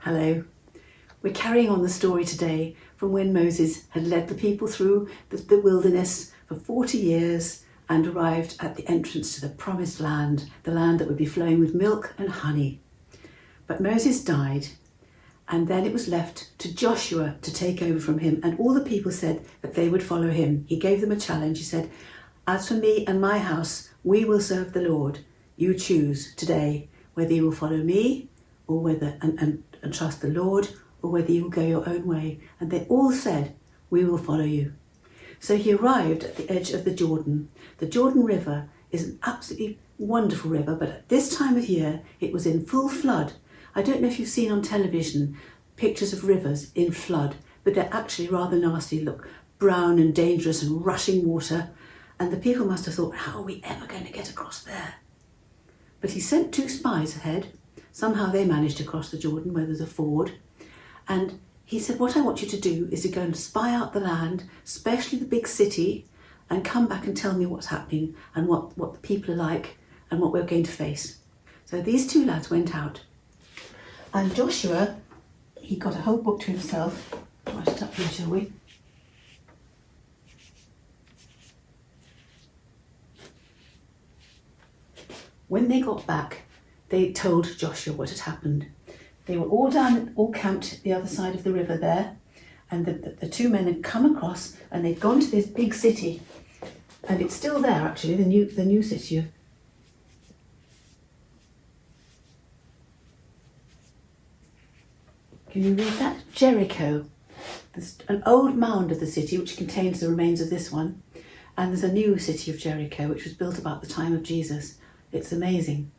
Hello. We're carrying on the story today from when Moses had led the people through the wilderness for 40 years and arrived at the entrance to the promised land, the land that would be flowing with milk and honey. But Moses died, and then it was left to Joshua to take over from him, and all the people said that they would follow him. He gave them a challenge. He said, "As for me and my house, we will serve the Lord. You choose today whether you will follow me or whether and trust the Lord, or whether you will go your own way." And they all said, "We will follow you." So he arrived at the edge of the Jordan. The Jordan River is an absolutely wonderful river, but at this time of year, it was in full flood. I don't know if you've seen on television pictures of rivers in flood, but they're actually rather nasty. Look, brown and dangerous and rushing water. And the people must have thought, how are we ever going to get across there? But he sent 2 spies ahead. Somehow they managed to cross the Jordan where there's a ford. And he said, what I want you to do is to go and spy out the land, especially the big city, and come back and tell me what's happening and what the people are like and what we're going to face. So these 2 lads went out. And Joshua, he got a whole book to himself. Write it up here, shall we? When they got back, they told Joshua what had happened. They were all camped at the other side of the river there, and the 2 men had come across and they'd gone to this big city, and it's still there actually, the new city of Can you read that? Jericho. There's an old mound of the city which contains the remains of this one, and there's a new city of Jericho which was built about the time of Jesus. It's amazing.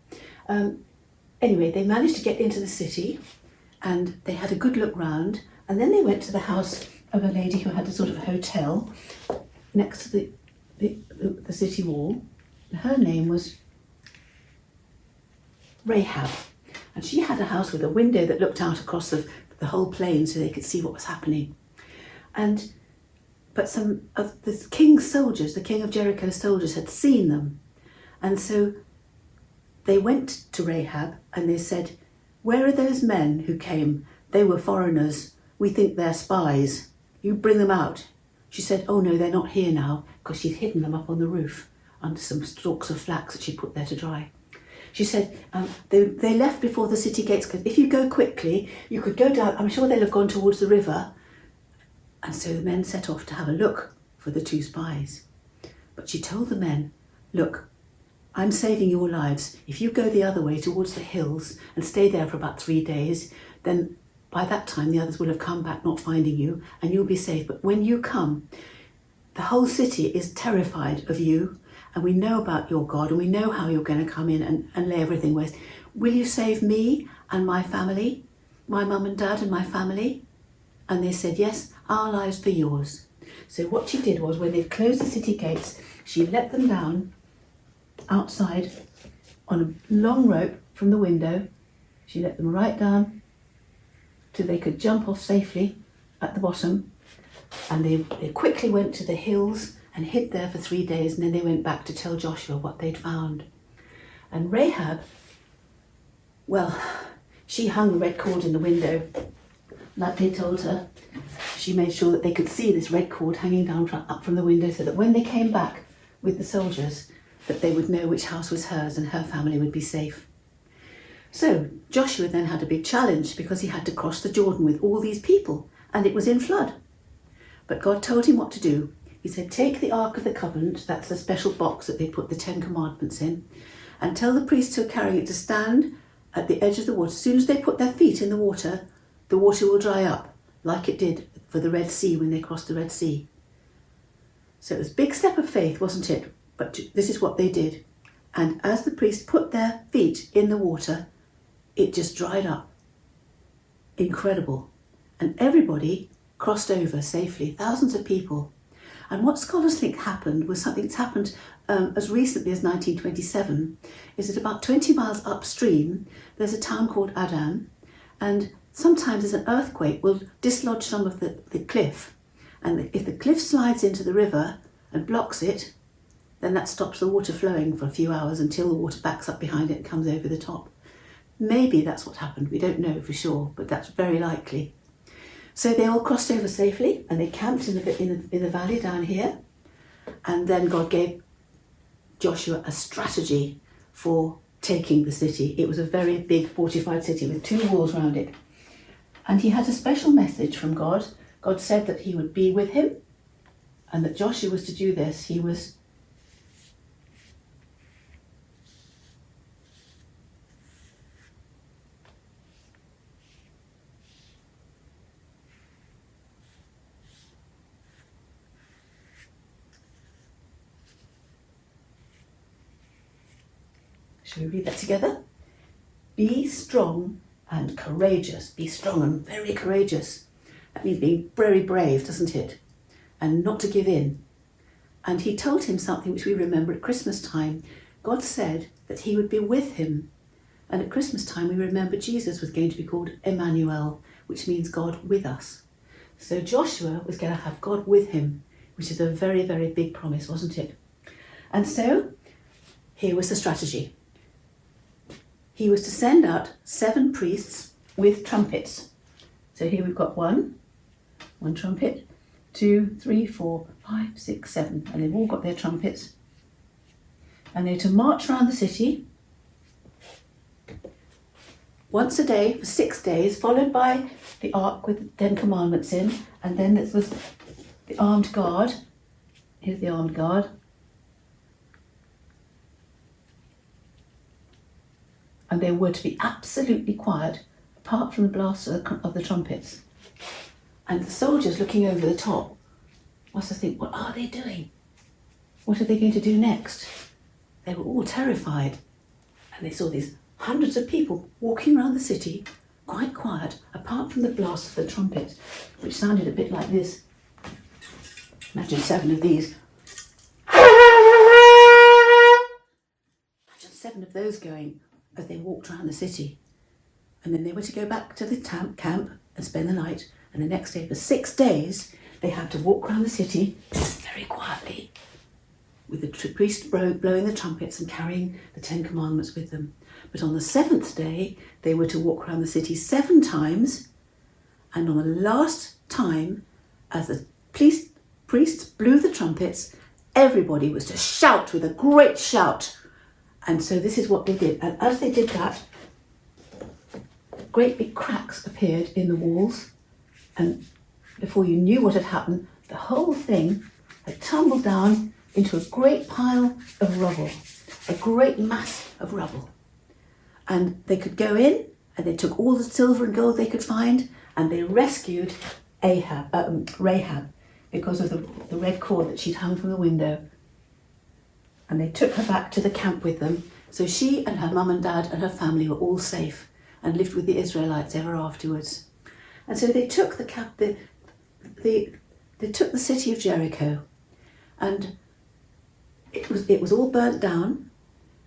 Anyway, they managed to get into the city and they had a good look round, and then they went to the house of a lady who had a sort of hotel next to the city wall. Her name was Rahab, and she had a house with a window that looked out across the whole plain so they could see what was happening. But some of the king's soldiers, the king of Jericho's soldiers, had seen them, and so they went to Rahab and they said, "Where are those men who came? They were foreigners. We think they're spies. You bring them out." She said, "Oh no, they're not here now," because she'd hidden them up on the roof under some stalks of flax that she put there to dry. She said, they left before the city gates, because if you go quickly, you could go down. I'm sure they'll have gone towards the river. And so the men set off to have a look for the 2 spies. But she told the men, "Look, I'm saving your lives. If you go the other way towards the hills and stay there for about 3 days, then by that time the others will have come back not finding you and you'll be safe. But when you come, the whole city is terrified of you, and we know about your God and we know how you're going to come in and lay everything waste. Will you save me and my family, my mum and dad and my family?" And they said, "Yes, our lives for yours." So what she did was, when they closed the city gates, she let them down outside on a long rope from the window. She let them right down till they could jump off safely at the bottom, and they quickly went to the hills and hid there for 3 days, and then they went back to tell Joshua what they'd found. And Rahab, well, she hung the red cord in the window like they told her. She made sure that they could see this red cord hanging down up from the window, so that when they came back with the soldiers, that they would know which house was hers and her family would be safe. So Joshua then had a big challenge, because he had to cross the Jordan with all these people, and it was in flood. But God told him what to do. He said, "Take the Ark of the Covenant," that's the special box that they put the 10 Commandments in, "and tell the priests who are carrying it to stand at the edge of the water. As soon as they put their feet in the water will dry up, like it did for the Red Sea when they crossed the Red Sea." So it was a big step of faith, wasn't it? But this is what they did. And as the priests put their feet in the water, it just dried up. Incredible. And everybody crossed over safely, thousands of people. And what scholars think happened was something that's happened as recently as 1927, is that about 20 miles upstream, there's a town called Adan, and sometimes there's an earthquake will dislodge some of the cliff. And if the cliff slides into the river and blocks it, then that stops the water flowing for a few hours until the water backs up behind it and comes over the top. Maybe that's what happened. We don't know for sure, but that's very likely. So they all crossed over safely and they camped in the valley down here. And then God gave Joshua a strategy for taking the city. It was a very big fortified city with 2 walls around it. And he had a special message from God. God said that he would be with him and that Joshua was to do this. Shall we read that together? Be strong and courageous. Be strong and very courageous. That means being very brave, doesn't it? And not to give in. And he told him something which we remember at Christmas time. God said that he would be with him. And at Christmas time we remember Jesus was going to be called Emmanuel, which means God with us. So Joshua was going to have God with him, which is a very, very big promise, wasn't it? And so here was the strategy. He was to send out 7 priests with trumpets. So here we've got one trumpet, 2, 3, 4, 5, 6, 7, and they've all got their trumpets. And they're to march around the city once a day for 6 days, followed by the ark with the 10 commandments in, and then there was the armed guard. Here's the armed guard. And they were to be absolutely quiet, apart from the blast of the trumpets. And the soldiers looking over the top must have think, what are they doing? What are they going to do next? They were all terrified. And they saw these hundreds of people walking around the city, quite quiet, apart from the blast of the trumpets, which sounded a bit like this. Imagine 7 of these. Imagine 7 of those going as they walked around the city. And then they were to go back to the camp and spend the night. And the next day, for 6 days, they had to walk around the city very quietly with the priest blowing the trumpets and carrying the 10 commandments with them. But on the 7th day, they were to walk around the city 7 times. And on the last time, as the priests blew the trumpets, everybody was to shout with a great shout. And so this is what they did. And as they did that, great big cracks appeared in the walls. And before you knew what had happened, the whole thing had tumbled down into a great pile of rubble, a great mass of rubble. And they could go in and they took all the silver and gold they could find and they rescued Rahab because of the red cord that she'd hung from the window. And they took her back to the camp with them. So she and her mum and dad and her family were all safe and lived with the Israelites ever afterwards. And so they took they took the city of Jericho, and it was all burnt down.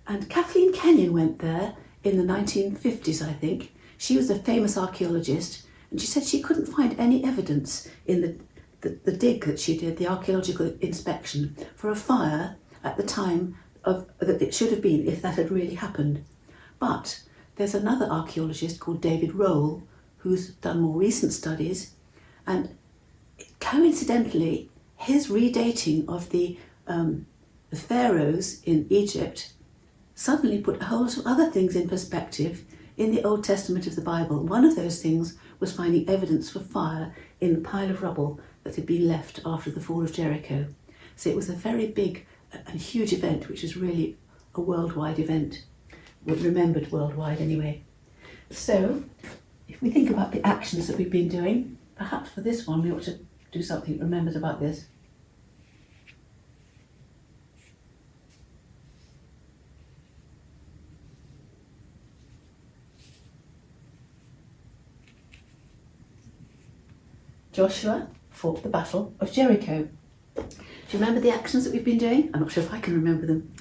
And Kathleen Kenyon went there in the 1950s, I think. She was a famous archaeologist, and she said she couldn't find any evidence in the dig that she did, the archaeological inspection, for a fire at the time that it should have been if that had really happened. But there's another archaeologist called David who's done more recent studies, and coincidentally his redating of the pharaohs in Egypt suddenly put a whole lot of other things in perspective in the Old Testament of the Bible. One of those things was finding evidence for fire in the pile of rubble that had been left after the fall of Jericho. So it was a very big and huge event, which was really a worldwide event, remembered worldwide anyway. So if we think about the actions that we've been doing, perhaps for this one we ought to do something remembered about this. Joshua fought the battle of Jericho. Do you remember the actions that we've been doing? I'm not sure if I can remember them.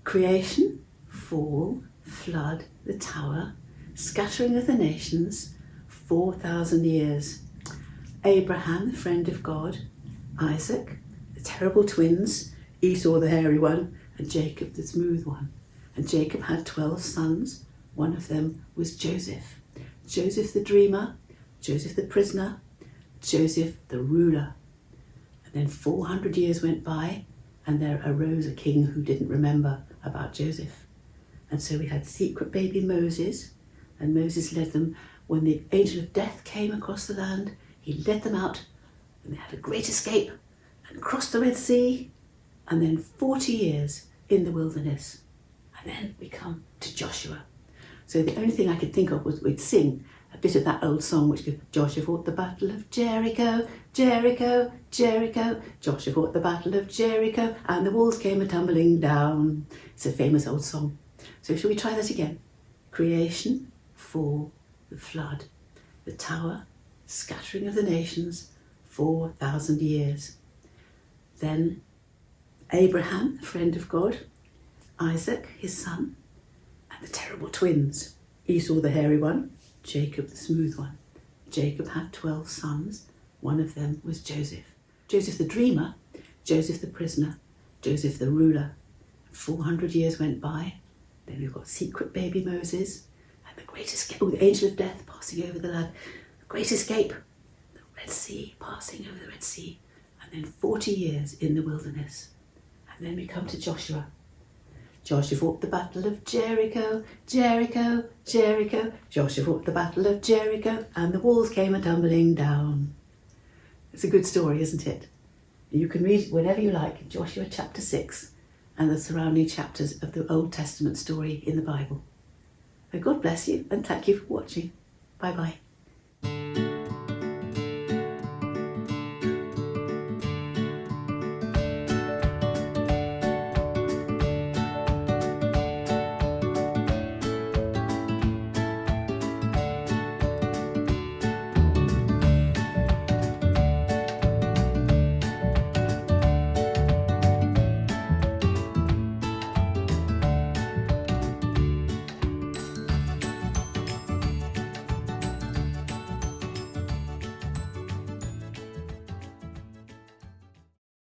Creation, fall, flood, the tower, scattering of the nations, 4,000 years. Abraham, the friend of God, Isaac, the terrible twins, Esau the hairy one, and Jacob the smooth one. And Jacob had 12 sons, One of them was Joseph. Joseph the dreamer, Joseph the prisoner, Joseph the ruler. And then 400 years went by, and there arose a king who didn't remember about Joseph. And so we had secret baby Moses, and Moses led them. When the angel of death came across the land, he led them out, and they had a great escape and crossed the Red Sea, and then 40 years in the wilderness. And then we come to Joshua. So the only thing I could think of was we'd sing a bit of that old song which goes, Joshua fought the battle of Jericho, Jericho, Jericho. Joshua fought the battle of Jericho, and the walls came a-tumbling down. It's a famous old song. So shall we try that again? Creation, fall, the flood, the tower, scattering of the nations, 4,000 years. Then Abraham, the friend of God, Isaac, his son, and the terrible twins, Esau the hairy one, Jacob the smooth one. Jacob had 12 sons. One of them was Joseph. Joseph the dreamer, Joseph the prisoner, Joseph the ruler. 400 years went by. Then we've got secret baby Moses and the great escape, the angel of death passing over the land. The great escape, the Red Sea, passing over the Red Sea. And then 40 years in the wilderness. And then we come to Joshua. Joshua fought the battle of Jericho, Jericho, Jericho. Joshua fought the battle of Jericho, and the walls came a-tumbling down. It's a good story, isn't it? You can read it whenever you like, Joshua chapter 6 and the surrounding chapters of the Old Testament story in the Bible. So God bless you, and thank you for watching. Bye-bye.